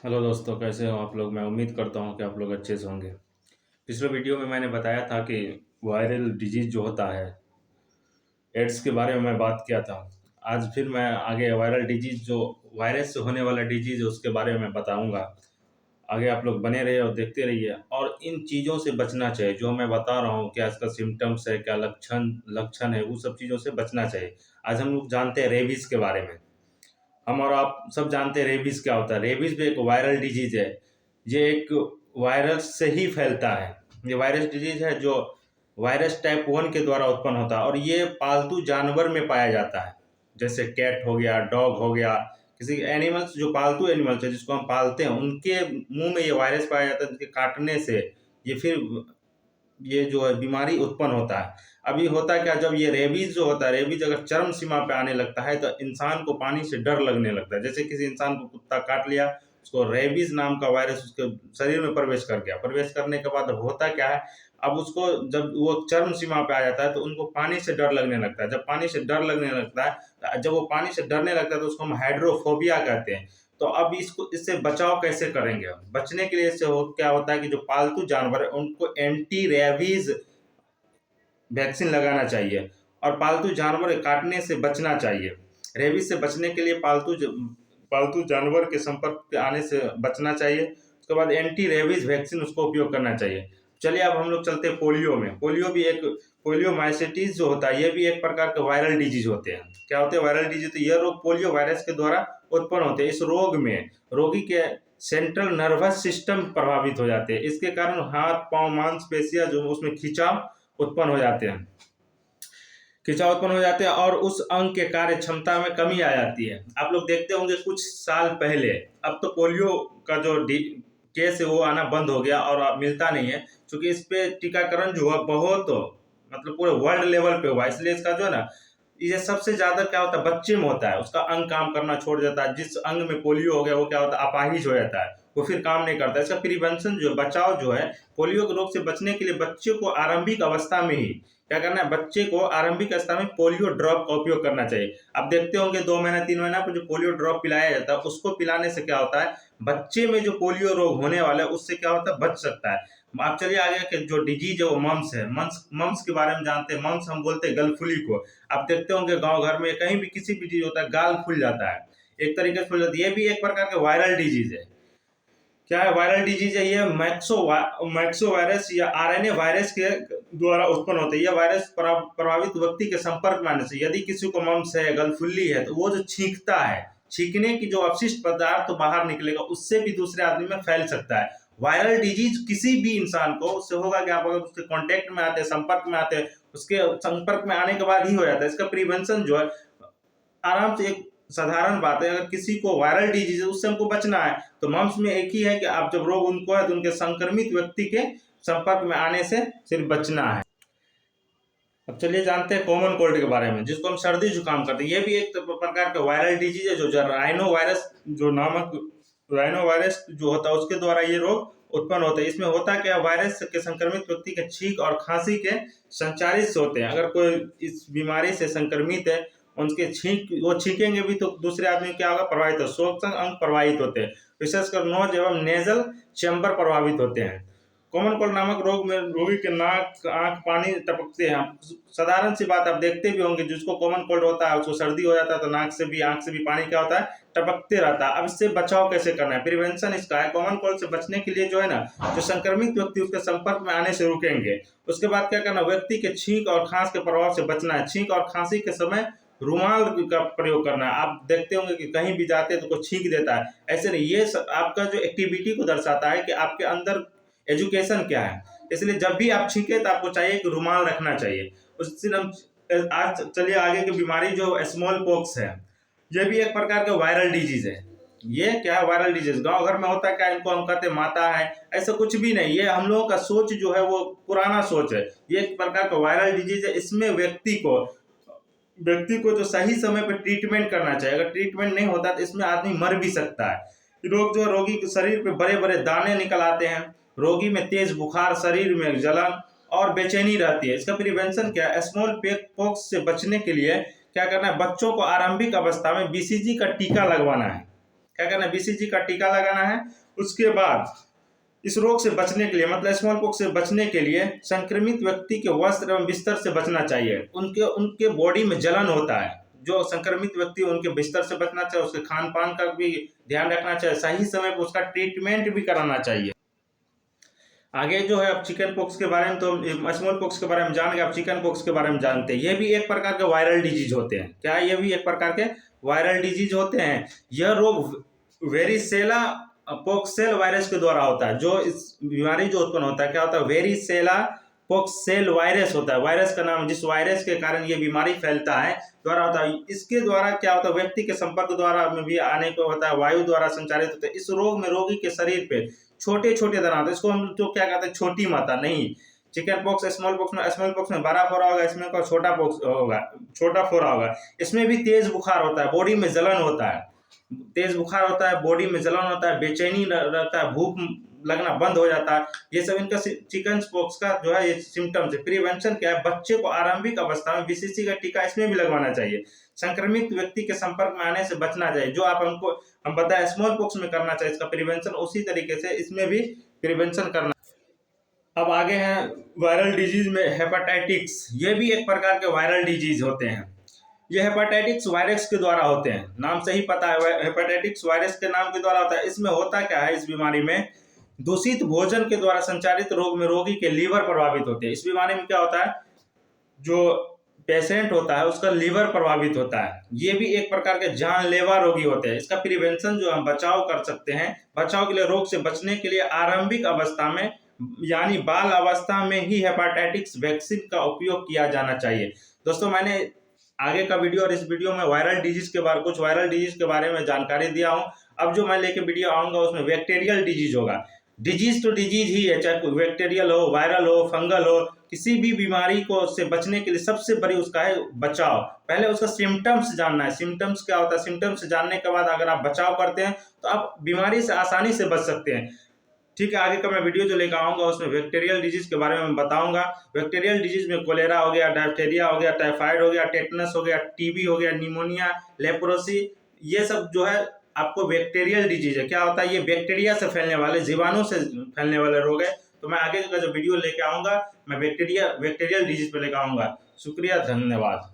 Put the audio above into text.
Hello दोस्तों, कैसे हो आप लोग। मैं उम्मीद करता हूँ कि आप लोग अच्छे से होंगे। पिछले वीडियो में मैंने बताया था कि वायरल डिजीज जो होता है, एड्स के बारे में मैं बात किया था। आज फिर मैं आगे वायरल डिजीज जो वायरस से होने वाला डिजीज है उसके बारे में बताऊंगा। आगे आप लोग बने रहिए और देखते रहिए। और इन चीज़ों से बचना चाहिए जो मैं बता रहा हूँ, क्या इसका सिम्टम्स है, क्या लक्षण लक्षण है, वो सब चीज़ों से बचना चाहिए। आज हम लोग जानते हैं रेबीज के बारे में। हम और आप सब जानते हैं रेबीज क्या होता है। रेबीज भी एक वायरल डिजीज है। ये एक वायरस से ही फैलता है। ये वायरस डिजीज है जो वायरस टाइप 1 के द्वारा उत्पन्न होता है और ये पालतू जानवर में पाया जाता है। जैसे कैट हो गया, डॉग हो गया, किसी एनिमल्स जो पालतू एनिमल्स है जिसको हम पालते हैं उनके मुंह में ये वायरस पाया जाता है। उनके काटने से ये फिर ये जो है बीमारी उत्पन्न होता है। अभी होता है क्या, जब ये रेबीज जो होता है, रेबीज अगर चरम सीमा पे आने लगता है तो इंसान को पानी से डर लगने लगता है। जैसे किसी इंसान को कुत्ता काट लिया, उसको रेबीज नाम का वायरस उसके शरीर में प्रवेश कर गया। प्रवेश करने के बाद होता क्या है, अब उसको जब वो चरम सीमा पे आ जाता है तो उनको पानी से डर लगने लगता है। जब पानी से डर लगने लगता है, जब वो पानी से डरने लगता है तो उसको हम हाइड्रोफोबिया कहते हैं। तो अब इसको इससे बचाव कैसे करेंगे हम? बचने के लिए इससे क्या होता है कि जो पालतू जानवर है उनको एंटी रेबीज वैक्सीन लगाना चाहिए और पालतू जानवर काटने से बचना चाहिए। रेबीज से बचने के लिए पालतू जानवर के संपर्क पे आने से बचना चाहिए। उसके बाद एंटी रेबीज वैक्सीन उसको उपयोग करना चाहिए। चलिए अब हम लोग चलते हैं पोलियो में। पोलियो भी एक पोलियो माइसेटिस जो होता है ये भी एक प्रकार के वायरल डिजीज होते हैं। क्या होते हैं वायरल डिजीज? तो यह रोग पोलियो वायरस के द्वारा उत्पन्न होते हैं। इस रोग में रोगी के सेंट्रल नर्वस सिस्टम प्रभावित हो जाते हैं। इसके कारण हाथ पांव मांसपेशियां जो उसमें खिंचाव उत्पन्न हो जाते हैं। खिंचाव उत्पन्न हो जाते हैं और उस अंग के कार्य क्षमता में कमी आ जाती है। आप लोग देखते होंगे कुछ साल पहले, अब तो पोलियो का जो केस है वो आना बंद हो गया और अब मिलता नहीं है, क्योंकि इस पे टीकाकरण जो है बहुत मतलब पूरे वर्ल्ड लेवल पे हुआ। इसलिए इसका जो है ना, ये सबसे ज्यादा क्या होता है बच्चे में होता है। उसका अंग काम करना छोड़ देता है। जिस अंग में पोलियो हो गया वो क्या होता है अपाहिज हो जाता है, वो फिर काम नहीं करता। इसका प्रिवेंशन जो बचाव जो है, पोलियो के रोग से बचने के लिए बच्चे को आरंभिक अवस्था में ही क्या करना है, बच्चे को आरंभिक अवस्था में पोलियो ड्रॉप का उपयोग करना चाहिए। आप देखते होंगे 2 महीना 3 महीना पर जो पोलियो ड्रॉप पिलाया जाता है उसको पिलाने से क्या होता है, बच्चे में जो पोलियो रोग होने वाला है उससे क्या होता है बच सकता है। आप चलिए आगे कि जो डिजीज है वो मम्स है। मम्स मम्स के बारे में जानते हैं। मम्स हम बोलते हैं गलफुली को। आप देखते होंगे गांव घर में कहीं भी किसी भी चीज होता है गाल फूल जाता है, एक तरीके से फूल जाती है। ये भी एक प्रकार का वायरल डिजीज है। क्या है वायरल डिजीज है? ये मैक्सो वायरस या आरएनए वायरस के द्वारा उत्पन्न होते हैं। यह वायरस प्रभावित व्यक्ति के संपर्क में आने से, यदि किसी को मम्स है, गलफुल्ली है, तो वो जो छींकता है, छींकने की जो अपशिष्ट पदार्थ तो बाहर निकलेगा उससे भी दूसरे आदमी में फैल सकता है। वायरल डिजीज किसी भी इंसान को उससे होगा कि आप अगर उसके कांटेक्ट में आते हैं, संपर्क में आते हैं, उसके संपर्क में आने के बाद ही हो जाता है। इसका प्रिवेंशन जो है आराम से एक साधारण बात है। अगर किसी को वायरल डिजीज है उससे हमको बचना है तो मम्स में एक ही है कि आप जब रोग उनको है तो उनके संक्रमित व्यक्ति के संपर्क में आने से सिर्फ बचना है। अब चलिए जानते हैं कॉमन कोल्ड के बारे में, जिसको हम सर्दी जुकाम करते हैं। ये भी एक प्रकार का वायरल डिजीज है जो राइनो वायरस जो नामक राइनो वायरस जो होता है उसके द्वारा ये रोग उत्पन्न होता है। इसमें होता क्या, वायरस के संक्रमित व्यक्ति के छींक और खांसी के संचारित से होते हैं। अगर कोई इस बीमारी से संक्रमित है, उनके छींक वो छींकेंगे भी तो दूसरे आदमी क्या होगा प्रभावित हो, श्वसन अंग प्रभावित होते हैं। विशेषकर नोज एवं नेजल चैम्बर प्रभावित होते हैं। कॉमन कोल्ड नामक रोग में रोगी के नाक आंख पानी टपकते हैं। साधारण सी बात आप देखते भी होंगे, जिसको कॉमन कोल्ड होता है उसको सर्दी हो जाता है तो नाक से भी आंख से भी पानी क्या होता है टपकते रहता है। अब इससे बचाव कैसे करना है? प्रिवेंशन इसका है, कॉमन कोल्ड से बचने के लिए जो है ना, जो संक्रमित व्यक्ति उसके संपर्क में आने से रुकेंगे। उसके बाद क्या करना, व्यक्ति के छींक और खांस के प्रभाव से बचना है। छींक और खांसी के समय रुमाल का प्रयोग करना है। आप देखते होंगे कि कहीं भी जाते हैं तो कोई छींक देता है, ऐसे नहीं। ये आपका जो एक्टिविटी को दर्शाता है कि आपके अंदर एजुकेशन क्या है। इसलिए जब भी आप छींके तो आपको चाहिए कि रुमाल रखना चाहिए। उससे हम आज चलिए आगे की बीमारी जो स्मॉल पॉक्स है, ये भी एक प्रकार का वायरल डिजीज है। ये क्या है वायरल डिजीज? गांव घर में होता है क्या, इनको हम कहते हैं माता है, ऐसा कुछ भी नहीं। ये हम लोगों का सोच जो है वो पुराना सोच है। ये एक प्रकार का वायरल डिजीज है। इसमें व्यक्ति को जो सही समय पर ट्रीटमेंट करना चाहिए, अगर ट्रीटमेंट नहीं होता तो इसमें आदमी मर भी सकता है। रोग जो रोगी के शरीर पे बड़े बड़े दाने निकल आते हैं, रोगी में तेज बुखार, शरीर में जलन और बेचैनी रहती है। इसका प्रिवेंशन क्या है? स्मॉल पॉक्स से बचने के लिए क्या करना है, बच्चों को आरंभिक अवस्था में बीसीजी का टीका लगवाना है। क्या करना है, BCG का टीका लगाना है। उसके बाद इस रोग से बचने के लिए, मतलब स्मॉल पॉक्स से बचने के लिए संक्रमित व्यक्ति के वस्त्र एवं बिस्तर से बचना चाहिए। उनके उनके बॉडी में जलन होता है, जो संक्रमित व्यक्ति उनके बिस्तर से बचना चाहिए, उसके खान पान का भी ध्यान रखना चाहिए, सही समय पर उसका ट्रीटमेंट भी कराना चाहिए। आगे जो है, अब चिकन पॉक्स के बारे में, तो स्मॉल पॉक्स के बारे में जान गए, अब चिकन पॉक्स के बारे में जानते हैं। ये भी एक प्रकार के वायरल डिजीज होते हैं। क्या है? ये भी एक प्रकार के वायरल डिजीज होते हैं। यह रोग वेरिसेला पोक्सेल वायरस के द्वारा होता है। जो इस बीमारी जो उत्पन्न होता है, क्या होता है, वेरिसेला पोक्सेल वायरस होता है। वायरस का नाम, जिस वायरस के कारण ये बीमारी फैलता है, द्वारा होता है। इसके द्वारा क्या होता है, व्यक्ति के संपर्क द्वारा में भी आने को होता है, वायु द्वारा संचारित होता है। इस रोग में रोगी के शरीर पे छोटे छोटे दाना होते हैं। इसको हम तो क्या कहते हैं, छोटी माता नहीं। चिकन पॉक्स, स्मॉल पॉक्स में बड़ा फोड़ा होगा, इसमें का छोटा पॉक्स होगा, छोटा फोड़ा होगा। इसमें भी तेज बुखार होता है, बॉडी में जलन होता है, तेज बुखार होता है, बॉडी में जलन होता है, बेचैनी रहता है, भूख लगना बंद हो जाता है। ये सब इनका चिकन पॉक्स का जो है ये सिम्टम्स है। प्रिवेंशन क्या है, बच्चे को आरंभिक अवस्था में BCG का टीका इसमें भी लगवाना चाहिए। संक्रमित व्यक्ति के संपर्क में आने से बचना चाहिए। जो आप हम बताए स्मॉल पॉक्स में करना चाहिए इसका प्रिवेंशन, उसी तरीके से इसमें भी प्रिवेंशन करना। अब आगे हैं वायरल डिजीज में हेपेटाइटिस। ये भी एक प्रकार के वायरल डिजीज होते हैं। ये हेपेटाइटिस वायरस के द्वारा होते हैं, नाम से ही पता है, हेपेटाइटिस वायरस के नाम के द्वारा होता है। इसमें होता क्या है, इस बीमारी में दूषित भोजन के द्वारा संचालित रोग में रोगी के लीवर प्रभावित होते हैं। इस बीमारी में क्या होता है, जो पेशेंट होता है उसका लीवर प्रभावित होता है। ये भी एक प्रकार के जानलेवा रोगी होते हैं। इसका प्रिवेंशन जो हम बचाव कर सकते हैं, बचाव के लिए, रोग से बचने के लिए आरंभिक अवस्था में यानी बाल अवस्था में ही हेपेटाइटिस वैक्सीन का उपयोग किया जाना चाहिए। दोस्तों, मैंने आगे का वीडियो और इस वीडियो में वायरल डिजीज के बारे, कुछ वायरल डिजीज के बारे में जानकारी दिया हूं। अब जो मैं लेके वीडियो आऊंगा उसमें बैक्टीरियल डिजीज होगा। डिजीज तो डिजीज ही है, चाहे कोई बैक्टीरियल हो, वायरल हो, फंगल हो। किसी भी बीमारी को से बचने के लिए सबसे बड़ी उसका है बचाव। पहले उसका सिम्टम्स जानना है, सिम्टम्स क्या होता है। सिम्टम्स जानने के बाद अगर आप बचाव करते हैं तो आप बीमारी से आसानी से बच सकते हैं। ठीक है, आगे का मैं वीडियो जो लेकर आऊंगा उसमें बैक्टीरियल डिजीज के बारे में बताऊंगा। बैक्टीरियल डिजीज में कोलेरा हो गया, डायफ्थेरिया हो गया, टाइफाइड हो गया, टेटनस हो गया, TB हो गया, निमोनिया, लेप्रोसी, ये सब जो है आपको बैक्टीरियल डिजीज है। क्या होता है, ये बैक्टीरिया से फैलने वाले, जीवाणु से फैलने वाले रोग है। तो मैं आगे का जो वीडियो लेके आऊंगा, मैं बैक्टीरियल डिजीज पे लेकर आऊंगा। शुक्रिया, धन्यवाद।